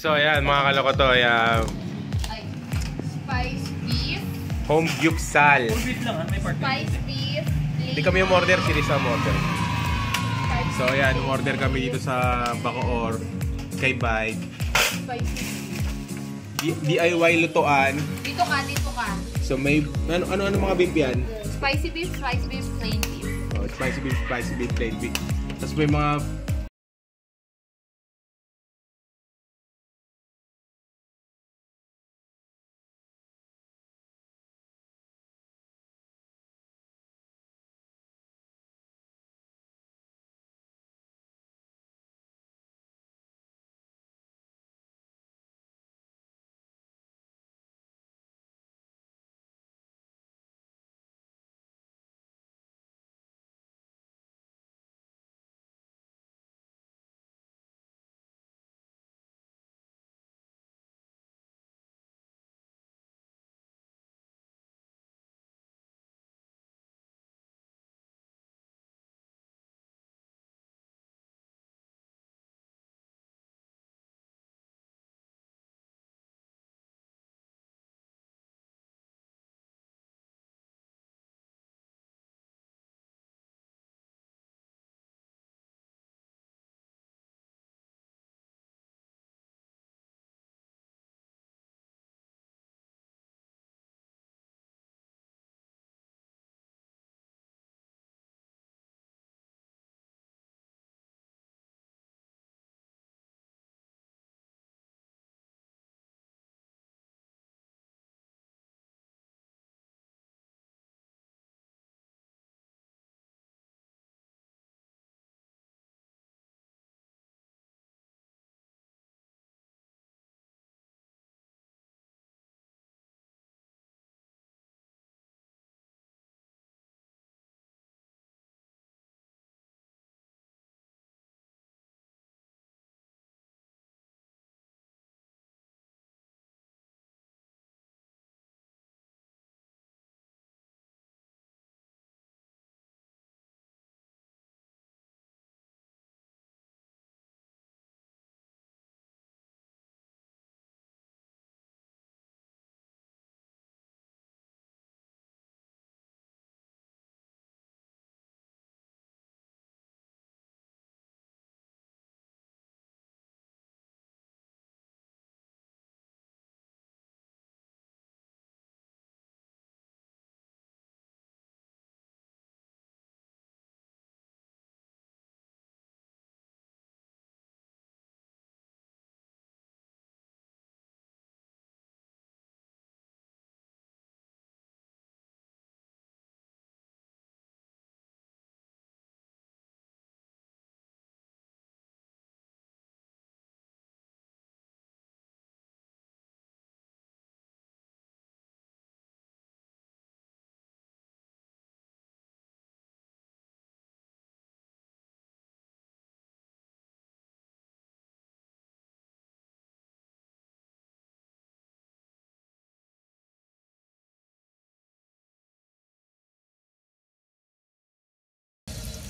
So ayan mga kalokoto, Ay, spice beef. home gyupsal. Full beef lang, may part. Spice beef. Hindi kami umorder, si Risa umorder. So ayan, umorder kami dito sa Bacoor kay Bike. Spicy. DIY lutuan. Dito ka. So may ano mga beef yan? Spicy beef, plain beef. Oh, spicy beef, plain beef. Tapos may mga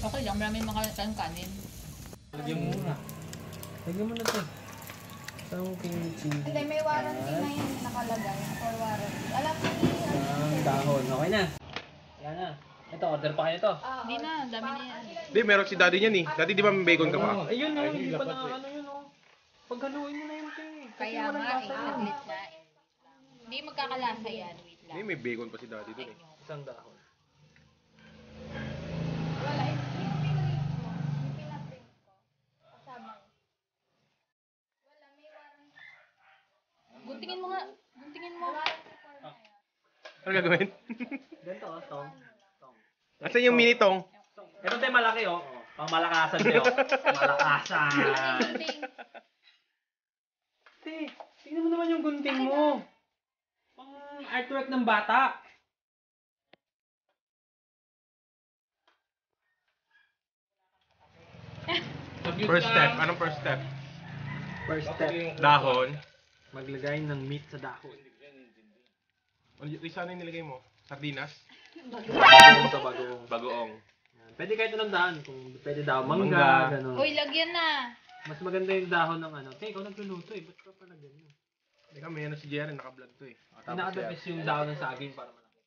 Okay lang, maraming mga kanin. Lagyan mo na. Lagyan mo na ito. Isang kimchi. Hindi, may warranty na yun nakalagay. For warranty. Alam mo Ang dahon. Okay na. Yan na. Ito, order pa kayo ito. Hindi na, dami na yan. Hindi, meron si daddy niyan eh. Daddy, di ba may bacon ka pa? Ayun na, hindi pa na ano yun o. Paghaluin mo na yun ito eh. Kaya nga, saglit na. Hindi magkakalasa yan, wait lang. Hindi, may bacon pa si daddy dun eh. Isang dahon. Wala, yung pinrint mo, yung pinaprint ko, kasama. Wala, may warranty. Guntingin mo nga, guntingin mo. Ano gagawin? Ganito o, tong. Asan yung mini tong? Ito tayo malaki o. Pang malakasan tayo. Malakasan. Gunting. Tingnan mo naman yung gunting mo. Pang artwork ng bata. First step. Anong first step? First step. Dahon. Maglagay ng meat sa dahon. Isa na yung nilagay mo? Sardinas? Bagoong to bagoong. Bagoong. Pwede kahit anong dahon. Kung pwede daw Mangga. mangga, gano'n. Uy, lagyan na. Mas maganda yung dahon ng ano. Te, ikaw nagluluto eh. Ba't ka pala ganyan? Teka, may ano si Jerry, naka-vlog to eh. Pinaka-the-best yung dahon ng saging para malaki.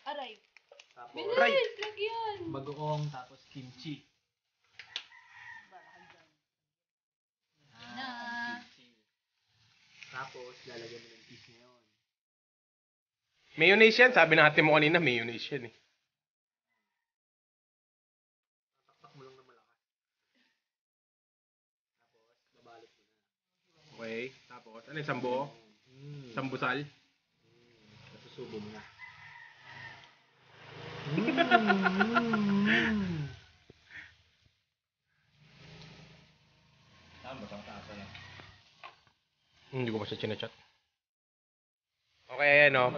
Aray. Tapos, Bilis! Lagyan! bagoong, tapos kimchi. Na. Kimchi. Tapos, lalagyan mo ng cheese ngayon. Mayonnaise yan. Sabi natin mo kanina, mayonnaise yan eh. Taktak mo lang na malakas. Tapos, babalot mo na. Okay, tapos, ano yung sambo? Sambusal? Tapos, subo mo na. Hindi ko pa siya chinachat. Okay, ano,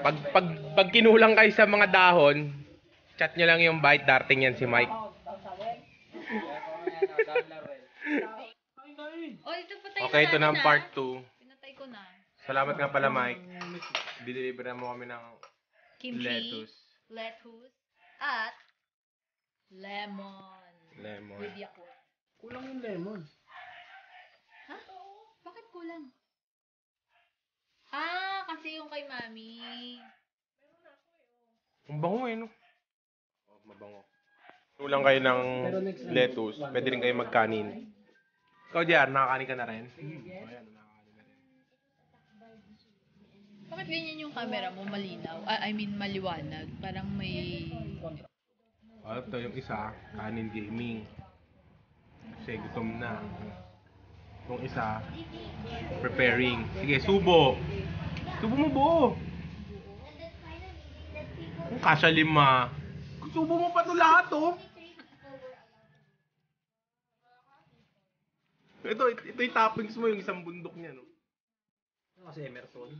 pag kinulang kayo sa mga dahon, chat nyo lang yung bite, darting yan si Mike. Oh, ito patay Okay, ito na ang natin, part ah. 2. Pinatay ko na. Salamat nga pala, Mike. Dideliver na mo kami ng Kimchi. lettuce. Lettuce. At lemon. Lemon. With Yakult. Kulang yung lemon. Ha? Bakit kulang? Ah, kasi yung kay mami. Ang bango eh, no? Oh, mabango. Kulang kayo ng lettuce. Pwede rin kayo magkanin. Ikaw, JR, nakakanin ka na rin? Ayan, nakakanin na rin. Bakit ganyan yung camera mo malinaw? I mean, maliwanag. Parang may... Oh, ito yung isa, kanin gaming. Kasi gutom na. Yung isa, preparing. Sige, subo. Subo mo buo. Kung kasya 5. Subo mo pa to lahat, oh. Ito yung toppings mo, yung isang bundok niya, no? Ano kasi Emerson?